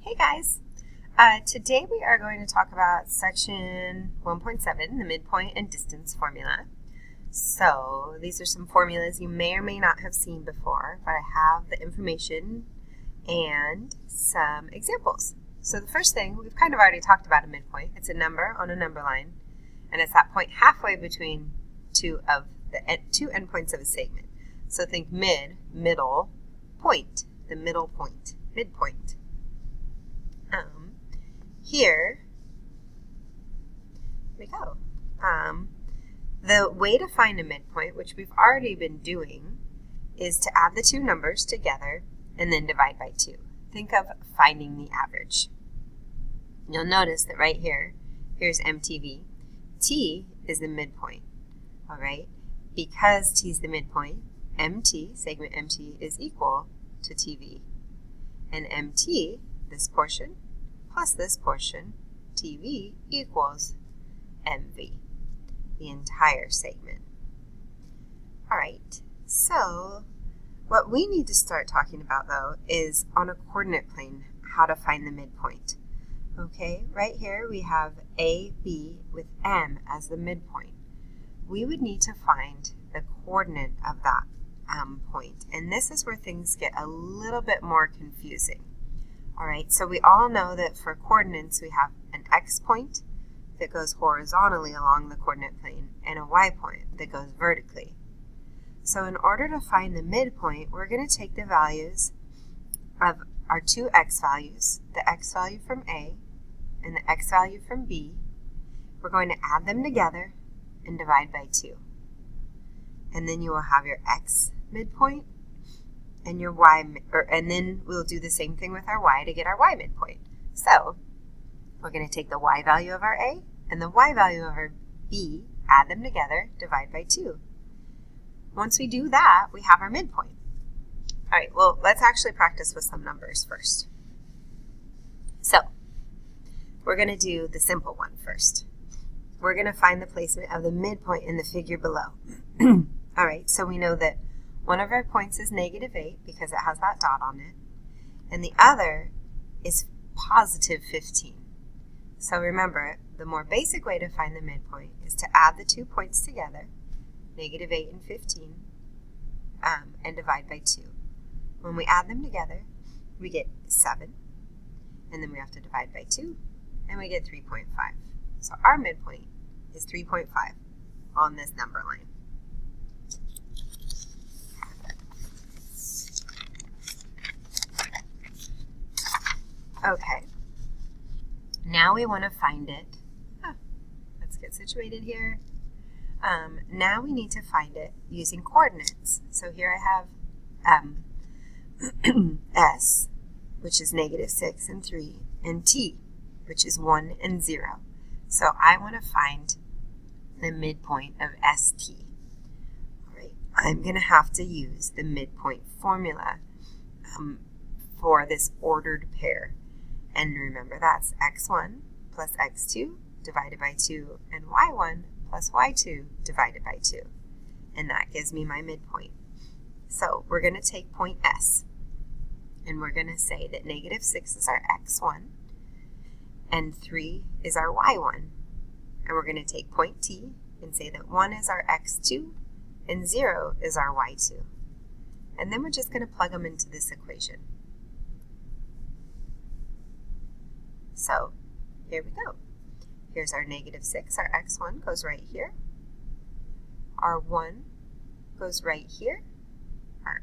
Hey guys! Today we are going to talk about section 1.7, the midpoint and distance formula. So these are some formulas you may or may not have seen before, but I have the information and some examples. So the first thing, we've kind of already talked about a midpoint. It's a number on a number line, and it's that point halfway between two endpoints of a segment. So think mid, middle, point, the middle point, midpoint. Here we go. The way to find a midpoint, which we've already been doing, is to add the two numbers together and then divide by 2. Think of finding the average. You'll notice that right here, here's MTV. T is the midpoint, all right? Because T is the midpoint, MT, segment MT, is equal to TV. And MT, this portion, plus this portion, TV, equals MV, the entire segment. All right, so what we need to start talking about, though, is on a coordinate plane, how to find the midpoint. Okay, right here we have A, B with M as the midpoint. We would need to find the coordinate of that point, and this is where things get a little bit more confusing. All right, so we all know that for coordinates we have an x point that goes horizontally along the coordinate plane and a y point that goes vertically. So in order to find the midpoint, we're going to take the values of our two x values, the x value from A and the x value from B. We're going to add them together and divide by 2. And then you will have your x midpoint and your y, and then we'll do the same thing with our y to get our y midpoint. So we're going to take the y value of our A and the y value of our B, add them together, divide by 2. Once we do that, we have our midpoint. All right, well, let's actually practice with some numbers first. So we're going to do the simple one first. We're going to find the placement of the midpoint in the figure below. All right, so we know that one of our points is -8 because it has that dot on it, and the other is positive 15. So remember, the more basic way to find the midpoint is to add the 2 points together, -8 and 15, and divide by 2. When we add them together, we get 7, and then we have to divide by 2, and we get 3.5. So our midpoint is 3.5 on this number line. Okay, now we want to find it. Let's get situated here. Now we need to find it using coordinates. So here I have S, which is -6 and 3, and T, which is 1 and 0. So I want to find the midpoint of ST. All right, I'm going to have to use the midpoint formula for this ordered pair. And remember, that's x1 plus x2 divided by 2 and y1 plus y2 divided by 2. And that gives me my midpoint. So we're going to take point S, and we're going to say that -6 is our x1 and 3 is our y1. And we're going to take point T and say that 1 is our x2 and 0 is our y2. And then we're just going to plug them into this equation. So here we go. Here's our -6. Our x1 goes right here. Our 1 goes right here. Our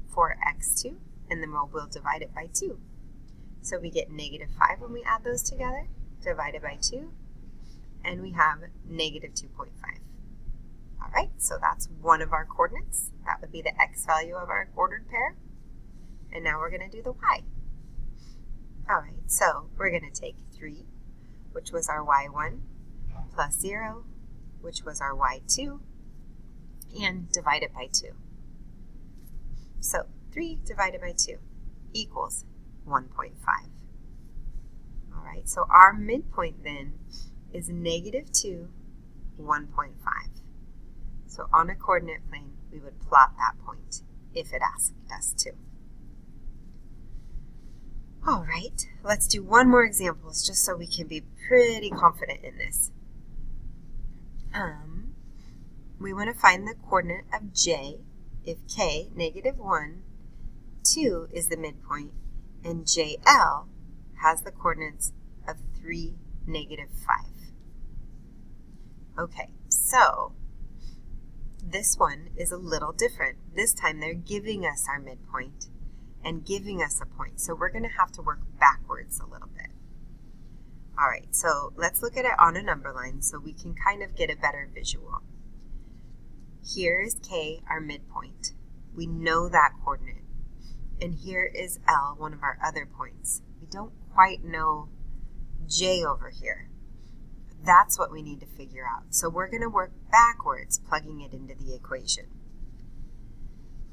4x2, and then we'll divide it by 2. So we get -5 when we add those together, divided by 2, and we have -2.5. All right, so that's one of our coordinates. That would be the x value of our ordered pair. And now we're going to do the y. All right, so we're going to take 3, which was our y1, plus 0, which was our y2, and divide it by 2. So 3 divided by 2 equals 1.5. All right, so our midpoint then is -2, 1.5. So on a coordinate plane, we would plot that point if it asked us to. All right, let's do one more example just so we can be pretty confident in this. We want to find the coordinate of j if k, -1, 2 is the midpoint, and JL has the coordinates of 3, -5. Okay, so this one is a little different. This time they're giving us our midpoint and giving us a point. So we're going to have to work backwards a little bit. All right, so let's look at it on a number line so we can kind of get a better visual. Here is K, our midpoint. We know that coordinate. And here is L, one of our other points. We don't quite know J over here. That's what we need to figure out. So we're going to work backwards, plugging it into the equation.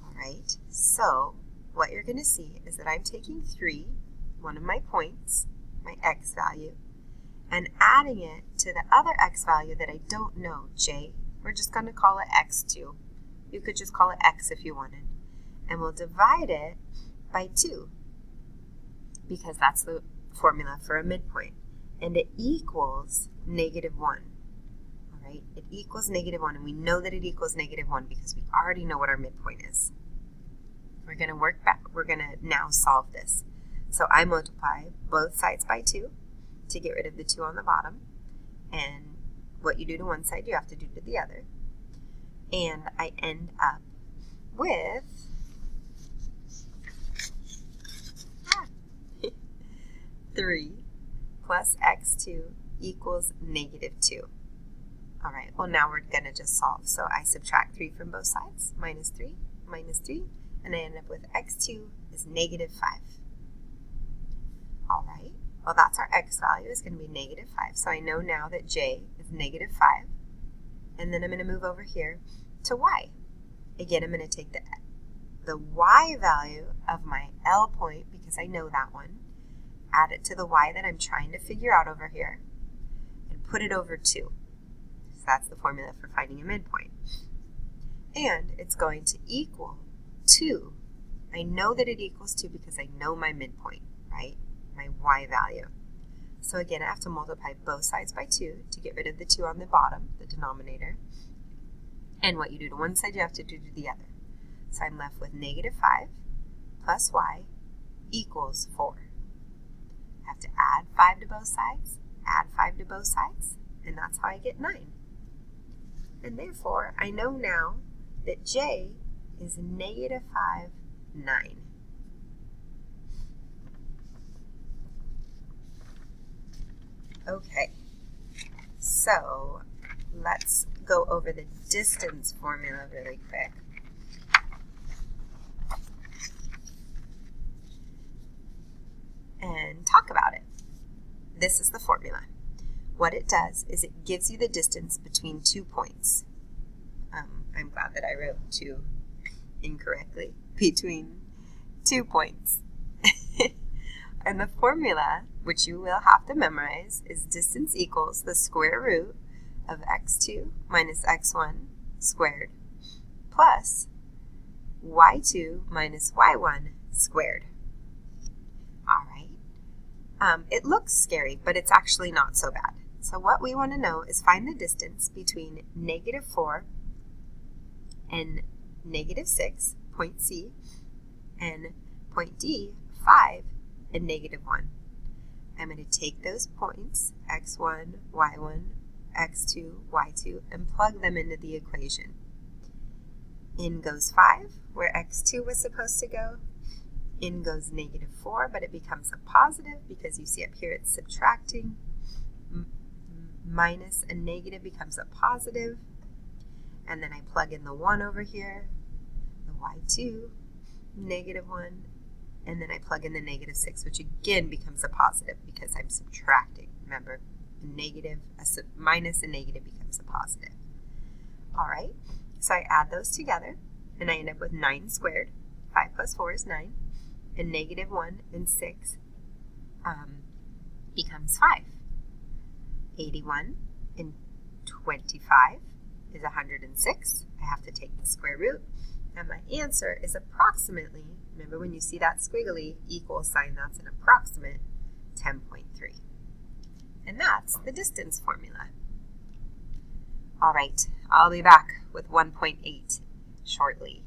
All right, so what you're going to see is that I'm taking 3, one of my points, my x value, and adding it to the other x value that I don't know, J. We're just going to call it x2. You could just call it x if you wanted. And we'll divide it by 2 because that's the formula for a midpoint. And it equals -1. All right, it equals -1, and we know that it equals -1 because we already know what our midpoint is. We're going to work back. We're going to now solve this. So I multiply both sides by 2 to get rid of the 2 on the bottom. And what you do to one side, you have to do to the other. And I end up with 3 plus x2 equals -2. All right, well now we're going to just solve. So I subtract 3 from both sides, -3, -3, and I end up with x2 is -5. All right, well that's our x value is going to be -5. So I know now that j is -5. And then I'm going to move over here to y. Again, I'm going to take the y value of my L point, because I know that one, add it to the y that I'm trying to figure out over here, and put it over 2. So that's the formula for finding a midpoint. And it's going to equal 2. I know that it equals 2 because I know my midpoint, right? My y value. So again, I have to multiply both sides by 2 to get rid of the 2 on the bottom, the denominator. And what you do to one side, you have to do to the other. So I'm left with -5 plus y equals 4. I have to add 5 to both sides, add 5 to both sides, and that's how I get 9. And therefore, I know now that j is -5, 9. Okay, so let's go over the distance formula really quick. And talk about it. This is the formula. What it does is it gives you the distance between 2 points. I'm glad that I wrote 2 incorrectly. Between 2 points. And the formula, which you will have to memorize, is distance equals the square root of x2 minus x1 squared plus y2 minus y1 squared. All right. It looks scary, but it's actually not so bad. So what we want to know is find the distance between -4 and -6, point C, and point D, 5, and -1. I'm going to take those points, x1, y1, x2, y2, and plug them into the equation. In goes 5, where x2 was supposed to go. In goes -4, but it becomes a positive because you see up here it's subtracting. Minus a negative becomes a positive. And then I plug in the 1 over here, the y2, -1, and then I plug in the -6, which again becomes a positive because I'm subtracting. Remember, minus a negative becomes a positive. All right, so I add those together, and I end up with 9 squared. 5 plus 4 is 9. And -1 and 6 becomes 5. 81 and 25 is 106. I have to take the square root. And my answer is approximately, remember when you see that squiggly equal sign, that's an approximate 10.3. And that's the distance formula. All right, I'll be back with 1.8 shortly.